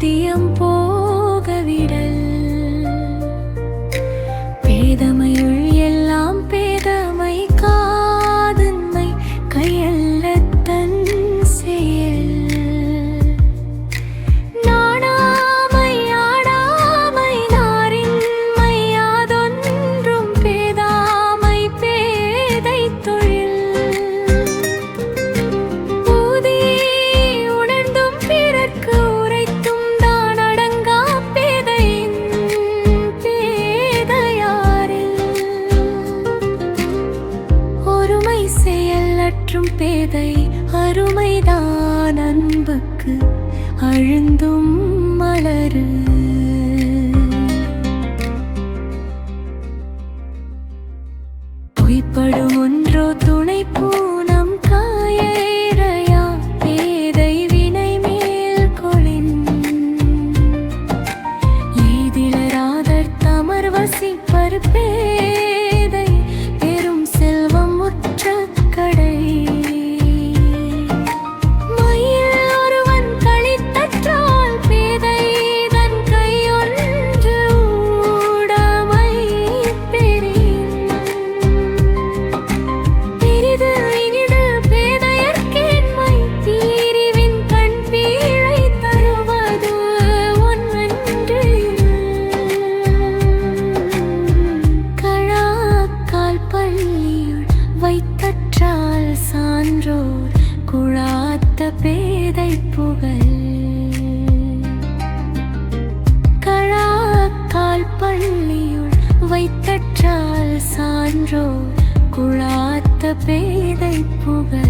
ஊதியம் போகவிடல் பேதமையுள் எல்லாம் பேதமை காதன்மை கையல்லத்தன் செயல் நாடாமை ஆடாமை நாரின்மை யாதொன்றும் பேதாமை பேதை தொழில் ஊதி உணர்ந்தும் பிறர்க்கு உரைத்தும் தான் அடங்கா பேதையின் பேதையாரில் ஒருமை செயலற்றும் பேதை அருமைதான் அன்புக்கு அழுந்தும் மலரு பொய்ப்படும் ஒன்றோ துணை பூனம் காயறையா பேதை வினை மேல் கொளின் எய்திலராதர் தமர் வசிப்பர் பேதை பெரும் செல்வம் உற்ற கடை மயில் ஒருவன் களித்தற்றால் பேதை தன் கையொன்று ஊடமை பெறின் பிரிது இனிது பேதையர்க்கேண்மை தீரிவின் கண் பீழை தருவது ஒன்றன்று கழாக்கால் பள்ளியுள் வைத்தற்றால் சான்றோர் குழாத்த பேதை புகழ் கழாக்கால் பள்ளியுள் வைத்தற்றால் சான்றோர் குழாத்த பேதை புகழ்